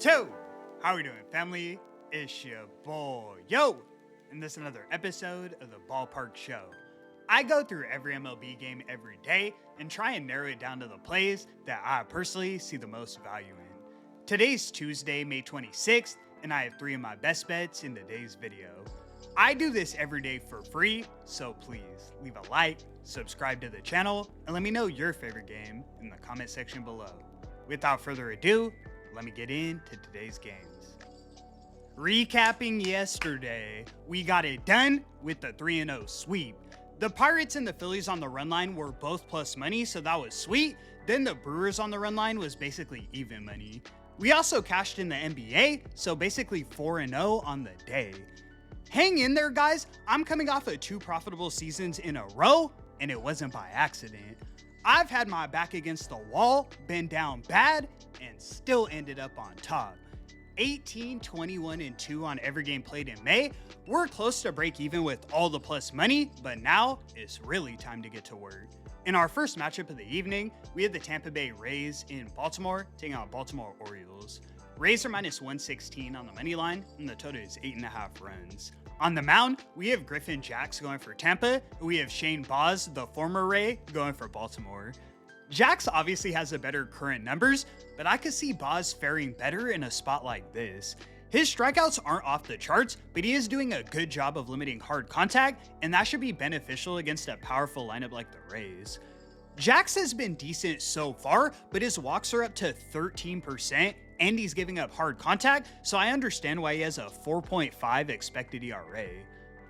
2. How we doing, family? It's your boy, Yo! And this is another episode of the Ballpark Show. I go through every MLB game every day and try and narrow it down to the plays that I personally see the most value in. Today's Tuesday, May 26th, and I have 3 of my best bets in today's video. I do this every day for free, so please leave a like, subscribe to the channel, and let me know your favorite game in the comment section below. Without further ado, let me get into today's games. Recapping yesterday, we got it done with the 3-0 sweep. The Pirates and the Phillies on the run line were both plus money, so that was sweet. Then the Brewers on the run line was basically even money. We also cashed in the NBA, so basically 4-0 on the day. Hang in there, guys. I'm coming off of 2 profitable seasons in a row, and it wasn't by accident. I've had my back against the wall, been down bad, and still ended up on top. 18, 21, and 2 on every game played in May. We're close to break even with all the plus money, but now it's really time to get to work. In our first matchup of the evening, we had the Tampa Bay Rays in Baltimore taking on Baltimore Orioles. Rays are minus 116 on the money line, and the total is 8.5 runs. On the mound, we have Griffin Jax going for Tampa, and we have Shane Baz, the former Ray, going for Baltimore. Jax obviously has the better current numbers, but I could see Baz faring better in a spot like this. His strikeouts aren't off the charts, but he is doing a good job of limiting hard contact, and that should be beneficial against a powerful lineup like the Rays. Jax has been decent so far, but his walks are up to 13%, and he's giving up hard contact, so I understand why he has a 4.5 expected ERA.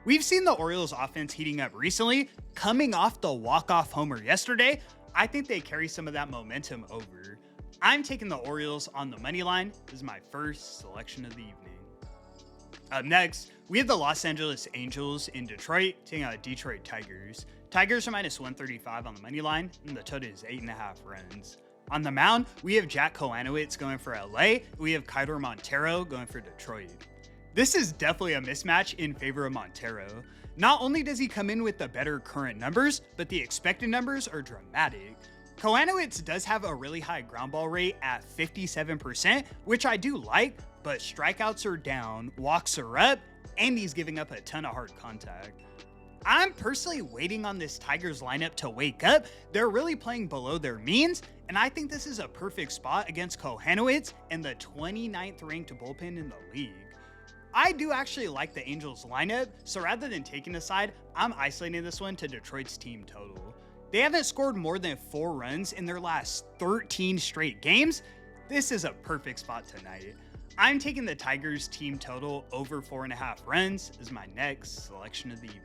We've seen the Orioles offense heating up recently. Coming off the walk-off homer yesterday, I think they carry some of that momentum over. I'm taking the Orioles on the money line. This is my first selection of the evening. Up next, we have the Los Angeles Angels in Detroit taking on the Detroit Tigers. Tigers are minus 135 on the money line, and the total is 8.5 runs. On the mound, we have Jack Kowanowitz going for LA, and we have Kydor Montero going for Detroit. This is definitely a mismatch in favor of Montero. Not only does he come in with the better current numbers, but the expected numbers are dramatic. Kowanowitz does have a really high ground ball rate at 57%, which I do like, but strikeouts are down, walks are up, and he's giving up a ton of hard contact. I'm personally waiting on this Tigers lineup to wake up. They're really playing below their means, and I think this is a perfect spot against Kowanowitz and the 29th ranked bullpen in the league. I do actually like the Angels lineup, so rather than taking a side, I'm isolating this one to Detroit's team total. They haven't scored more than 4 runs in their last 13 straight games. This is a perfect spot tonight. I'm taking the Tigers team total over 4.5 runs as my next selection of the evening.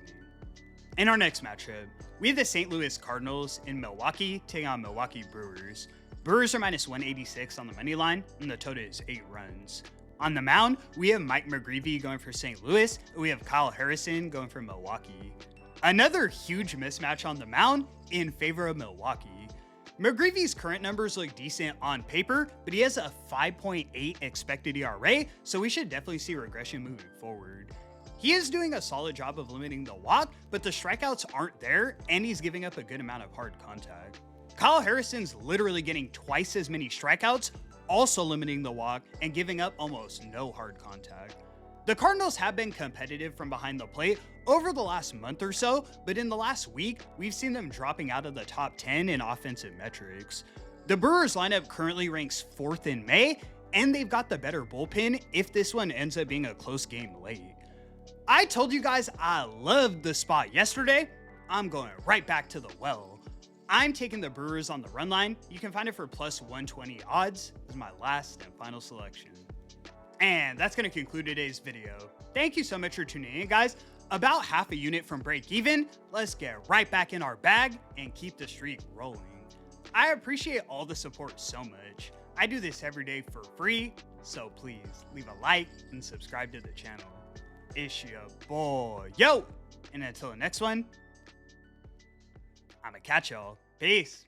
In our next matchup, we have the St. Louis Cardinals in Milwaukee taking on Milwaukee Brewers. Brewers are minus 186 on the money line, and the total is 8 runs. On the mound, we have Mike McGreevy going for St. Louis, and we have Kyle Harrison going for Milwaukee. Another huge mismatch on the mound in favor of Milwaukee. McGreevy's current numbers look decent on paper, but he has a 5.8 expected ERA, so we should definitely see regression moving forward. He is doing a solid job of limiting the walk, but the strikeouts aren't there, and he's giving up a good amount of hard contact. Kyle Harrison's literally getting twice as many strikeouts, also limiting the walk and giving up almost no hard contact. The Cardinals have been competitive from behind the plate over the last month or so, but in the last week, we've seen them dropping out of the top 10 in offensive metrics. The Brewers lineup currently ranks 4th in May, and they've got the better bullpen if this one ends up being a close game late. I told you guys I loved the spot yesterday. I'm going right back to the well. I'm taking the Brewers on the run line. You can find it for plus 120 odds as my last and final selection. And that's going to conclude today's video. Thank you so much for tuning in, guys. About half a unit from break even. Let's get right back in our bag and keep the streak rolling. I appreciate all the support so much. I do this every day for free, so please leave a like and subscribe to the channel. It's your boy, Yo! And until the next one, I'ma catch y'all. Peace.